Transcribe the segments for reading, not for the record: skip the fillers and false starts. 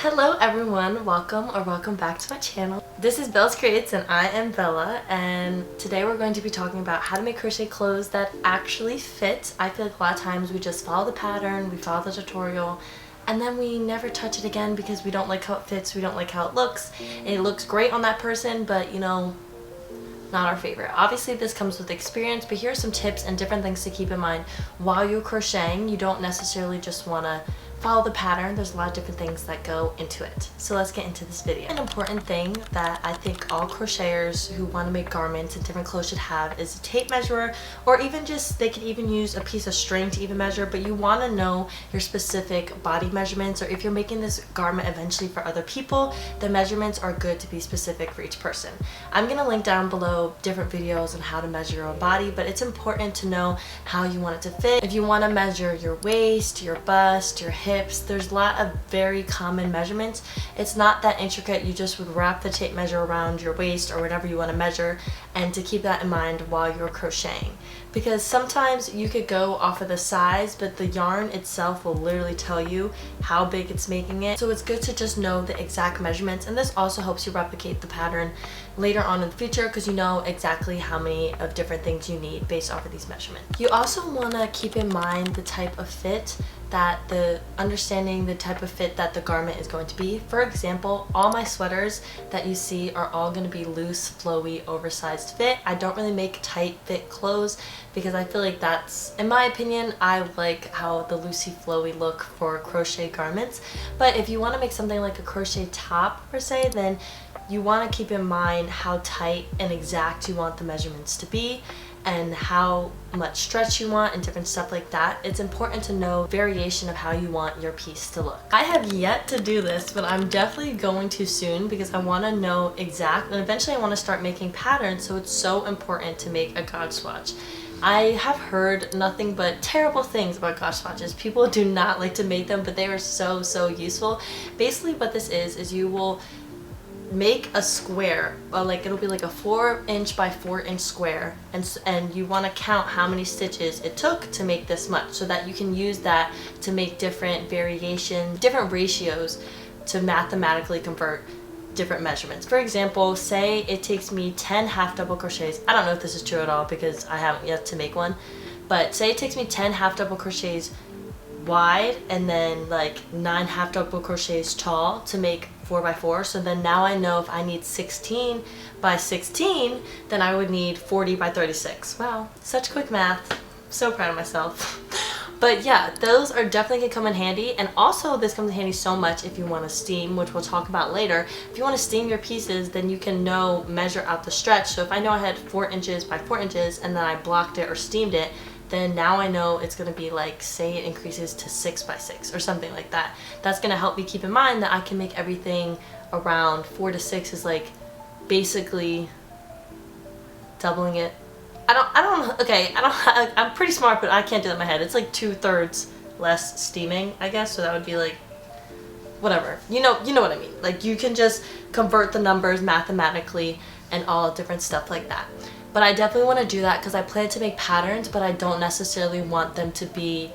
Hello everyone, welcome back to my channel. This is Belle's Creates and I am Bella, and today we're going to be talking about how to make crochet clothes that actually fit. I feel like a lot of times we just follow the pattern, we follow the tutorial, and then we never touch it again because we don't like how it fits, we don't like how it looks. And it looks great on that person, but you know, not our favorite. Obviously this comes with experience, but here are some tips and different things to keep in mind while you're crocheting. You don't necessarily just want to follow the pattern. There's a lot of different things that go into it. So let's get into this video. An important thing that I think all crocheters who want to make garments and different clothes should have is a tape measure, or even just, they could even use a piece of string to even measure, but you want to know your specific body measurements, or if you're making this garment eventually for other people, the measurements are good to be specific for each person. I'm going to link down below different videos on how to measure your own body, but it's important to know how you want it to fit. If you want to measure your waist, your bust, your hips, there's a lot of very common measurements. It's not that intricate. You just would wrap the tape measure around your waist or whatever you want to measure, and to keep that in mind while you're crocheting, because sometimes you could go off of the size, but the yarn itself will literally tell you how big it's making it. So it's good to just know the exact measurements, and this also helps you replicate the pattern later on in the future because you know exactly how many of different things you need based off of these measurements. You also want to keep in mind the type of fit that understanding the type of fit that the garment is going to be. For example, all my sweaters that you see are all going to be loose, flowy, oversized fit. I don't really make tight fit clothes because I feel like that's, in my opinion, I like how the loosey flowy look for crochet garments. But if you want to make something like a crochet top per se, then you want to keep in mind how tight and exact you want the measurements to be, and how much stretch you want and different stuff like that. It's important to know variation of how you want your piece to look. I have yet to do this, but I'm definitely going to soon because I want to know exact, and eventually I want to start making patterns, so it's so important to make a gauge swatch. I have heard nothing but terrible things about gauge swatches. People do not like to make them, but they are so useful. Basically what this is you will make a square, like it'll be like a 4" by 4" square, and you want to count how many stitches it took to make this much, so that you can use that to make different variations, different ratios to mathematically convert different measurements. For example, say it takes me 10 half double crochets. I don't know if this is true at all because I haven't yet to make one, but say it takes me 10 half double crochets wide and then like 9 half double crochets tall to make 4 by 4. So then now I know if I need 16 by 16, then I would need 40 by 36. Wow, such quick math. So proud of myself. But yeah, those are definitely gonna come in handy, and also this comes in handy so much if you want to steam, which we'll talk about later. If you want to steam your pieces, then you can measure out the stretch. So if I know I had 4" by 4" and then I blocked it or steamed it, then now I know it's going to be like, say it increases to 6 by 6 or something like that. That's going to help me keep in mind that I can make everything around 4 to 6 is like basically doubling it. I'm pretty smart, but I can't do that in my head. It's like 2/3 less steaming, I guess. So that would be like, whatever. You know what I mean. Like you can just convert the numbers mathematically and all different stuff like that. But I definitely want to do that because I plan to make patterns, but I don't necessarily want them to be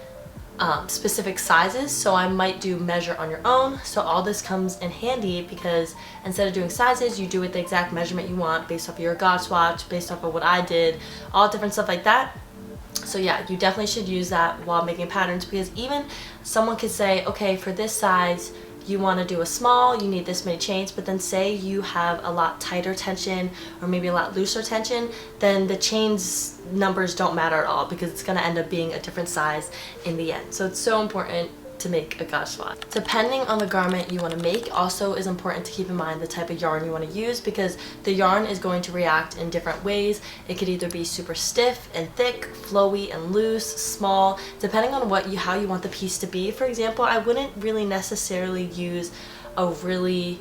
specific sizes, so I might do measure on your own. So all this comes in handy because instead of doing sizes, you do it the exact measurement you want based off of your gauge swatch, based off of what I did, all different stuff like that. So yeah, you definitely should use that while making patterns, because even someone could say, okay, for this size you want to do a small, you need this many chains, but then say you have a lot tighter tension or maybe a lot looser tension, then the chains numbers don't matter at all because it's going to end up being a different size in the end. So it's so important to make a gauge swatch. Depending on the garment you want to make, also is important to keep in mind the type of yarn you want to use, because the yarn is going to react in different ways. It could either be super stiff and thick, flowy and loose, small, depending on how you want the piece to be. For example, I wouldn't really necessarily use a really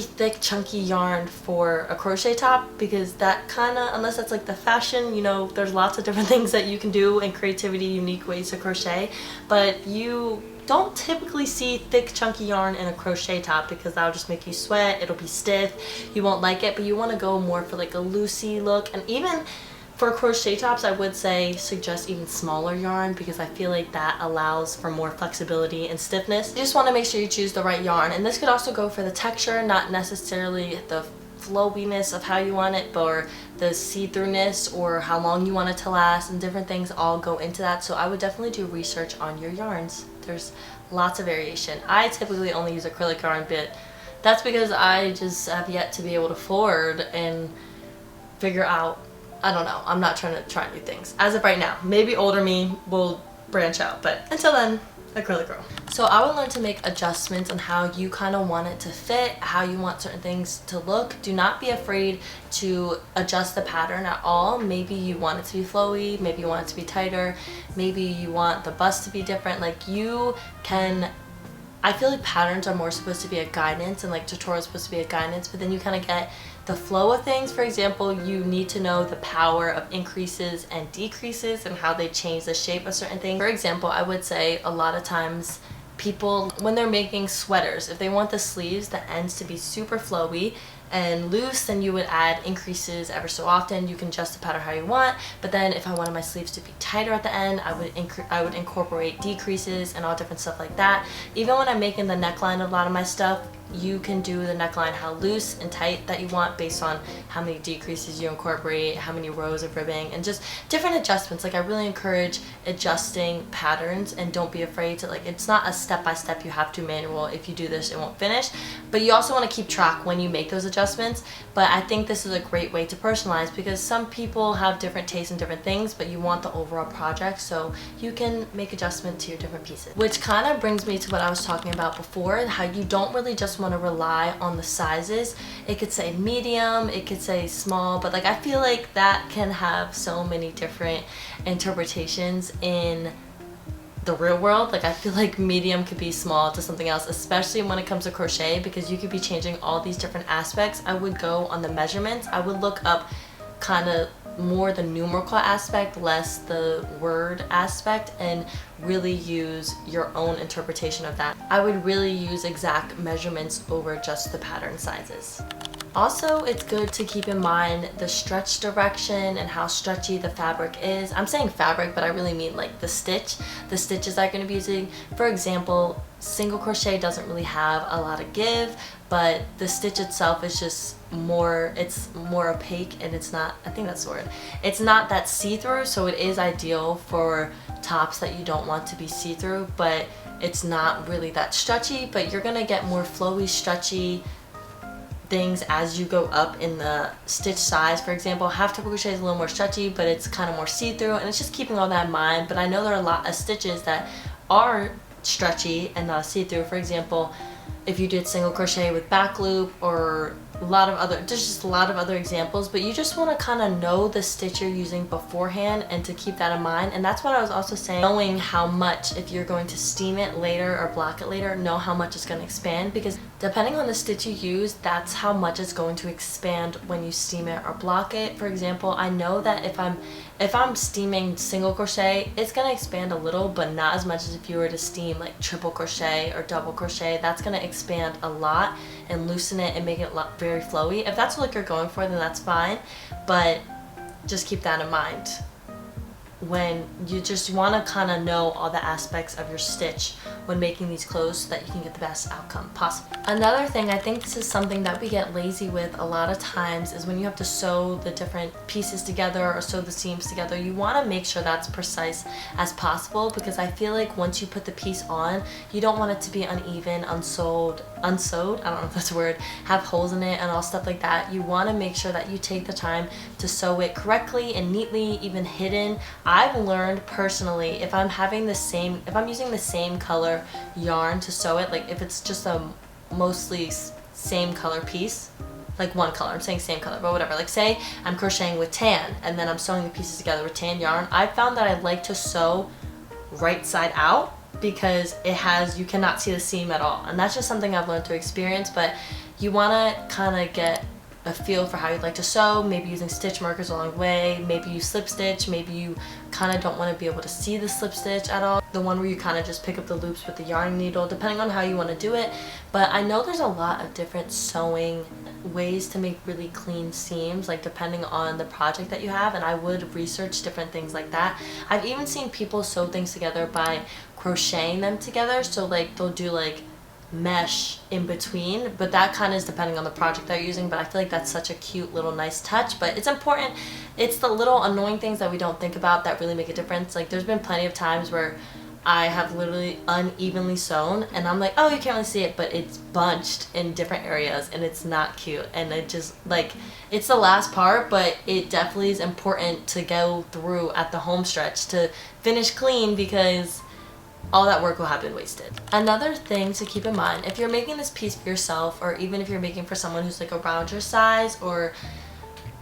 thick chunky yarn for a crochet top, because that kind of, unless that's like the fashion, you know, there's lots of different things that you can do and creativity, unique ways to crochet, but you don't typically see thick chunky yarn in a crochet top because that'll just make you sweat, it'll be stiff, you won't like it. But you want to go more for like a loosey look. And even For crochet tops, I would say suggest even smaller yarn because I feel like that allows for more flexibility and stiffness. You just want to make sure you choose the right yarn, and this could also go for the texture, not necessarily the flowiness of how you want it, or the see-throughness or how long you want it to last, and different things all go into that. So I would definitely do research on your yarns. There's lots of variation. I typically only use acrylic yarn, but that's because I just have yet to be able to afford and figure out, I don't know, I'm not trying to try new things as of right now. Maybe older me will branch out, but until then, acrylic girl. So I would learn to make adjustments on how you kind of want it to fit, how you want certain things to look. Do not be afraid to adjust the pattern at all. Maybe you want it to be flowy, maybe you want it to be tighter, maybe you want the bust to be different. Like, you can, I feel like patterns are more supposed to be a guidance, and like tutorials supposed to be a guidance, but then you kind of get the flow of things. For example, you need to know the power of increases and decreases and how they change the shape of certain things. For example, I would say a lot of times people, when they're making sweaters, if they want the sleeves, the ends to be super flowy and loose, then you would add increases ever so often. You can adjust the pattern how you want, but then if I wanted my sleeves to be tighter at the end, I would incorporate decreases and all different stuff like that. Even when I'm making the neckline of a lot of my stuff, you can do the neckline how loose and tight that you want based on how many decreases you incorporate, how many rows of ribbing, and just different adjustments. Like, I really encourage adjusting patterns, and don't be afraid to, like, it's not a step-by-step you have to manual. If you do this, it won't finish, but you also want to keep track when you make those adjustments. But I think this is a great way to personalize, because some people have different tastes in different things, but you want the overall project, so you can make adjustments to your different pieces. Which kind of brings me to what I was talking about before, how you don't really just want to rely on the sizes. It could say medium, it could say small, but like, I feel like that can have so many different interpretations in the real world. Like, I feel like medium could be small to something else, especially when it comes to crochet, because you could be changing all these different aspects. I would go on the measurements. I would look up kind of more the numerical aspect, less the word aspect, and really use your own interpretation of that. I would really use exact measurements over just the pattern sizes. Also, it's good to keep in mind the stretch direction and how stretchy the fabric is. I'm saying fabric, but I really mean like the stitch. The stitches I'm going to be using. For example, single crochet doesn't really have a lot of give, but the stitch itself is just more, it's more opaque, and it's not, I think that's the word, it's not that see-through, so it is ideal for tops that you don't want to be see-through, but it's not really that stretchy. But you're gonna get more flowy, stretchy things as you go up in the stitch size. For example, half double crochet is a little more stretchy, but it's kind of more see-through, and it's just keeping all that in mind. But I know there are a lot of stitches that are stretchy and not see-through. For example, if you did single crochet with back loop, or a lot of other, there's just a lot of other examples, but you just want to kind of know the stitch you're using beforehand and to keep that in mind. And that's what I was also saying, knowing how much, if you're going to steam it later or block it later, know how much it's going to expand, because depending on the stitch you use, that's how much it's going to expand when you steam it or block it. For example, I know that if I'm steaming single crochet, it's going to expand a little, but not as much as if you were to steam like triple crochet or double crochet. That's going to expand a lot and loosen it and make it very flowy. If that's what you're going for, then that's fine, but just keep that in mind when you just want to kind of know all the aspects of your stitch when making these clothes, so that you can get the best outcome possible. Another thing, I think this is something that we get lazy with a lot of times, is when you have to sew the different pieces together or sew the seams together, you want to make sure that's precise as possible, because I feel like once you put the piece on, you don't want it to be uneven, unsewed, I don't know if that's a word, have holes in it and all stuff like that. You want to make sure that you take the time to sew it correctly and neatly, even hidden. I've learned personally, if I'm using the same color yarn to sew it, like if it's just a mostly same color piece, like one color, I'm saying same color, but whatever, like say I'm crocheting with tan and then I'm sewing the pieces together with tan yarn, I found that I like to sew right side out, because you cannot see the seam at all. And that's just something I've learned through experience. But you want to kind of get a feel for how you'd like to sew, maybe using stitch markers along the way, maybe you slip stitch, maybe you kind of don't want to be able to see the slip stitch at all, the one where you kind of just pick up the loops with the yarn needle, depending on how you want to do it. But I know there's a lot of different sewing ways to make really clean seams, like depending on the project that you have, and I would research different things like that. I've even seen people sew things together by crocheting them together, so like they'll do like mesh in between, but that kind of is depending on the project they're using. But I feel like that's such a cute little nice touch, but it's important. It's the little annoying things that we don't think about that really make a difference. Like there's been plenty of times where I have literally unevenly sewn and I'm like, oh, you can't really see it, but it's bunched in different areas and it's not cute. And it just like, it's the last part, but it definitely is important to go through at the home stretch to finish clean, because all that work will have been wasted. Another thing to keep in mind, if you're making this piece for yourself, or even if you're making for someone who's like around your size, or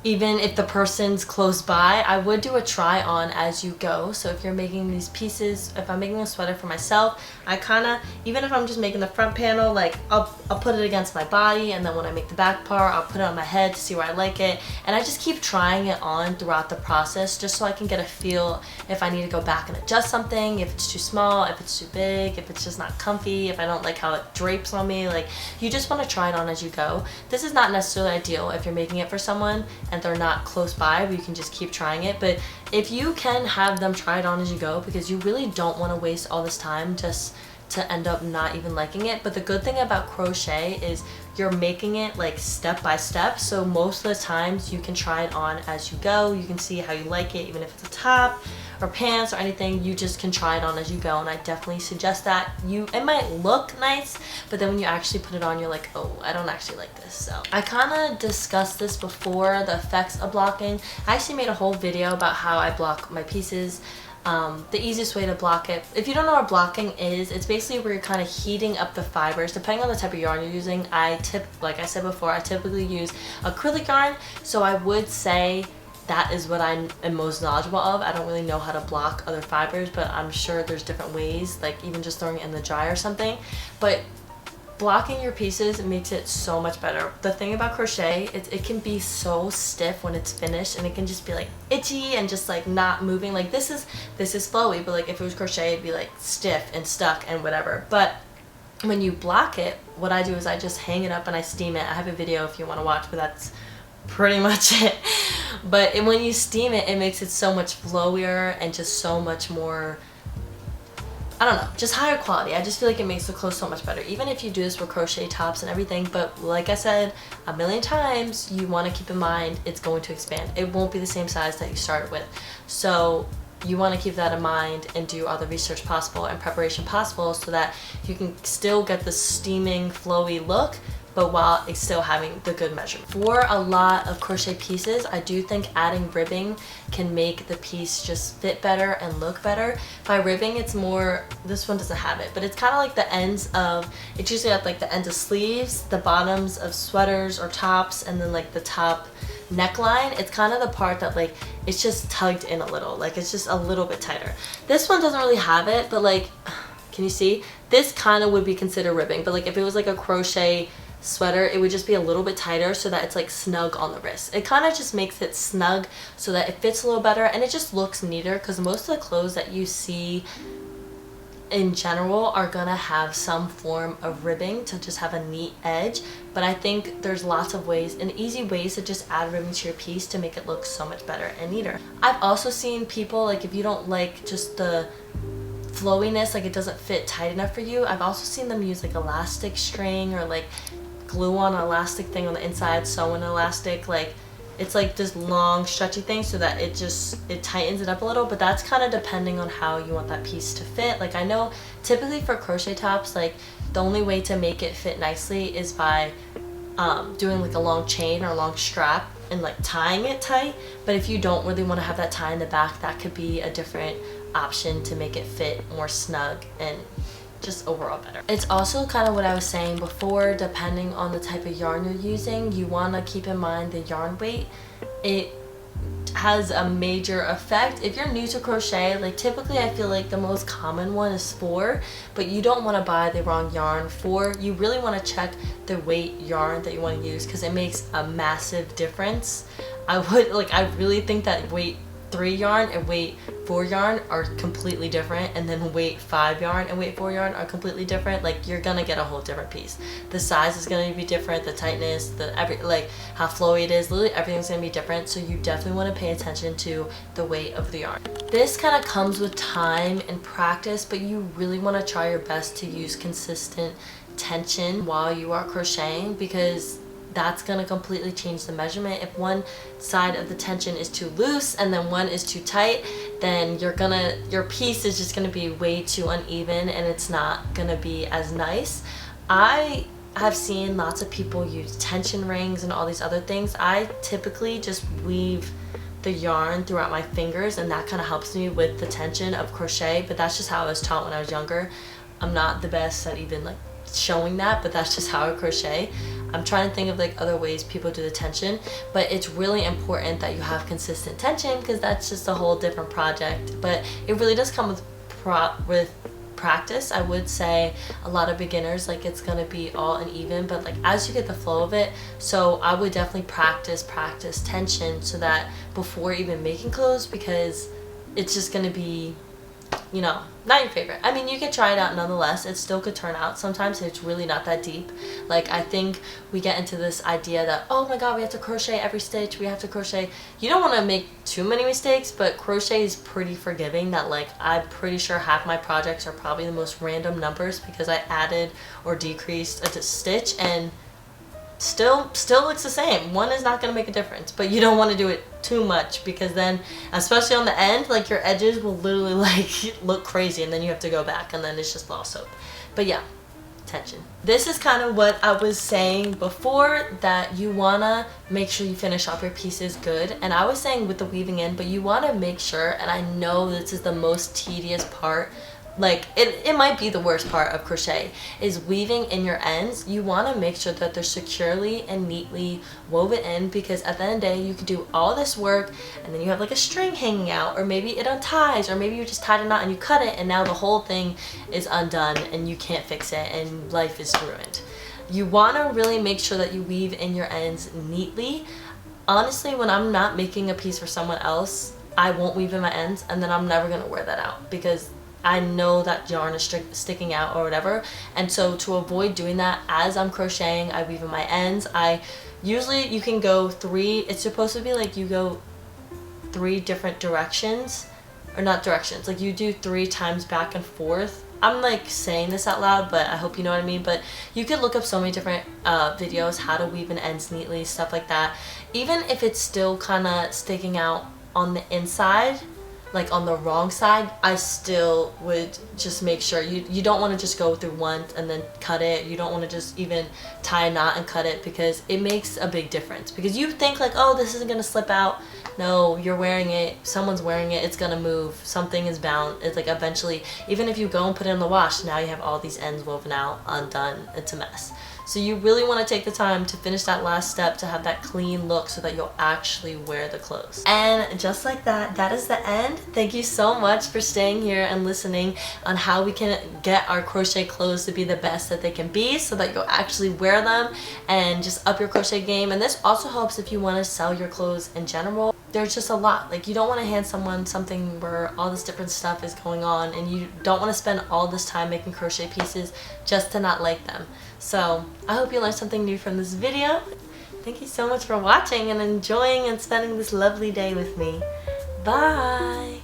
even if the person's close by, I would do a try on as you go. So if you're making these pieces, if I'm making a sweater for myself, I kind of, even if I'm just making the front panel, like I'll put it against my body, and then when I make the back part, I'll put it on my head to see where I like it. And I just keep trying it on throughout the process, just so I can get a feel if I need to go back and adjust something, if it's too small, if it's too big, if it's just not comfy, if I don't like how it drapes on me. Like, you just want to try it on as you go. This is not necessarily ideal if you're making it for someone and they're not close by, where you can just keep trying it. But if you can have them try it on as you go, because you really don't want to waste all this time just to end up not even liking it. But the good thing about crochet is you're making it like step by step, so most of the times you can try it on as you go. You can see how you like it, even if it's a top or pants or anything, you just can try it on as you go. And I definitely suggest that. It might look nice, but then when you actually put it on, you're like, oh, I don't actually like this. So I kind of discussed this before, the effects of blocking. I actually made a whole video about how I block my pieces. The easiest way to block it, if you don't know what blocking is, it's basically where you're kind of heating up the fibers. Depending on the type of yarn you're using, like I said before, I typically use acrylic yarn, so I would say that is what I am most knowledgeable of. I don't really know how to block other fibers, but I'm sure there's different ways, like even just throwing it in the dryer or something. But blocking your pieces makes it so much better. The thing about crochet, it can be so stiff when it's finished, and it can just be like itchy and just like not moving. Like this is flowy, but like if it was crochet, it'd be like stiff and stuck and whatever. But when you block it, what I do is I just hang it up and I steam it. I have a video if you want to watch, but that's pretty much it. But when you steam it, it makes it so much flowier and just so much more, I don't know, just higher quality. I just feel like it makes the clothes so much better, even if you do this for crochet tops and everything. But like I said a million times, you want to keep in mind it's going to expand. It won't be the same size that you started with. So you want to keep that in mind and do all the research possible and preparation possible, so that you can still get the steaming, flowy look, but while it's still having the good measurement. For a lot of crochet pieces, I do think adding ribbing can make the piece just fit better and look better. By ribbing, it's more, this one doesn't have it, but it's kind of like the ends of, it's usually at like the ends of sleeves, the bottoms of sweaters or tops, and then like the top neckline. It's kind of the part that like, it's just tugged in a little, like it's just a little bit tighter. This one doesn't really have it, but like, can you see? This kind of would be considered ribbing, but like if it was like a crochet sweater, it would just be a little bit tighter so that it's like snug on the wrist. It kind of just makes it snug so that it fits a little better, and it just looks neater, because most of the clothes that you see in general are gonna have some form of ribbing to just have a neat edge. But I think there's lots of ways and easy ways to just add ribbing to your piece to make it look so much better and neater. I've also seen people, like if you don't like just the flowiness, like it doesn't fit tight enough for you, I've also seen them use like elastic string or like glue on an elastic thing on the inside, sew an elastic, like it's like this long stretchy thing so that it tightens it up a little. But that's kind of depending on how you want that piece to fit. Like I know typically for crochet tops, like the only way to make it fit nicely is by doing like a long chain or a long strap and like tying it tight. But if you don't really want to have that tie in the back, that could be a different option to make it fit more snug and just overall better. It's also kind of what I was saying before, depending on the type of yarn you're using, you want to keep in mind the yarn weight. has a major effect. If you're new to crochet, like typically I feel like the most common one is 4, but you don't want to buy the wrong yarn. 4, you really want to check the weight yarn that you want to use because it makes a massive difference. I really think that weight 3 yarn and weight 4 yarn are completely different, and then weight 5 yarn and weight 4 yarn are completely different. Like, you're gonna get a whole different piece. The size is gonna be different, the tightness, how flowy it is, literally everything's gonna be different. So you definitely want to pay attention to the weight of the yarn. This kind of comes with time and practice, but you really want to try your best to use consistent tension while you are crocheting, because that's going to completely change the measurement. If one side of the tension is too loose and then one is too tight, then your piece is just going to be way too uneven and it's not going to be as nice. I have seen lots of people use tension rings and all these other things. I typically just weave the yarn throughout my fingers, and that kind of helps me with the tension of crochet, but that's just how I was taught when I was younger. I'm not the best at even like showing that, but that's just how I crochet. I'm trying to think of like other ways people do the tension, but it's really important that you have consistent tension because that's just a whole different project. But it really does come with practice. I would say a lot of beginners, like, it's gonna be all uneven, but like as you get the flow of it, so I would definitely practice tension so that before even making clothes, because it's just gonna be, you know, not your favorite. I mean, you could try it out nonetheless. It still could turn out. Sometimes it's really not that deep. Like, I think we get into this idea that, oh my god, we have to crochet every stitch, we have to crochet. You don't want to make too many mistakes, but crochet is pretty forgiving. That, like, I'm pretty sure half my projects are probably the most random numbers because I added or decreased a stitch, and still looks the same. One is not going to make a difference, but you don't want to do it too much, because then, especially on the end, like, your edges will literally like look crazy, and then you have to go back and then it's just lost hope. But yeah, tension. This is kind of what I was saying before, that you want to make sure you finish off your pieces good. And I was saying with the weaving in, but you want to make sure, and I know this is the most tedious part, like it might be the worst part of crochet, is weaving in your ends. You want to make sure that they're securely and neatly woven in, because at the end of the day you could do all this work and then you have like a string hanging out, or maybe it unties, or maybe you just tied a knot and you cut it and now the whole thing is undone and you can't fix it and life is ruined. You want to really make sure that you weave in your ends neatly. Honestly, when I'm not making a piece for someone else, I won't weave in my ends, and then I'm never going to wear that out because I know that yarn is sticking out or whatever. And so to avoid doing that, as I'm crocheting, I weave in my ends. You can go 3, it's supposed to be like you go 3 different directions, or not directions, like you do 3 times back and forth. I'm like saying this out loud, but I hope you know what I mean. But you could look up so many different videos, how to weave in ends neatly, stuff like that. Even if it's still kind of sticking out on the inside, like on the wrong side, I still would just make sure you don't want to just go through one and then cut it. You don't want to just even tie a knot and cut it, because it makes a big difference. Because you think like, oh, this isn't gonna slip out. No, you're wearing it, someone's wearing it, it's gonna move, something is bound. It's like eventually, even if you go and put it in the wash, now you have all these ends woven out, undone. It's a mess. So you really want to take the time to finish that last step to have that clean look so that you'll actually wear the clothes. And just like that, that is the end. Thank you so much for staying here and listening on how we can get our crochet clothes to be the best that they can be, so that you'll actually wear them and just up your crochet game. And this also helps if you want to sell your clothes in general. There's just a lot. Like, you don't want to hand someone something where all this different stuff is going on, and you don't want to spend all this time making crochet pieces just to not like them. So I hope you learned something new from this video. Thank you so much for watching and enjoying and spending this lovely day with me. Bye!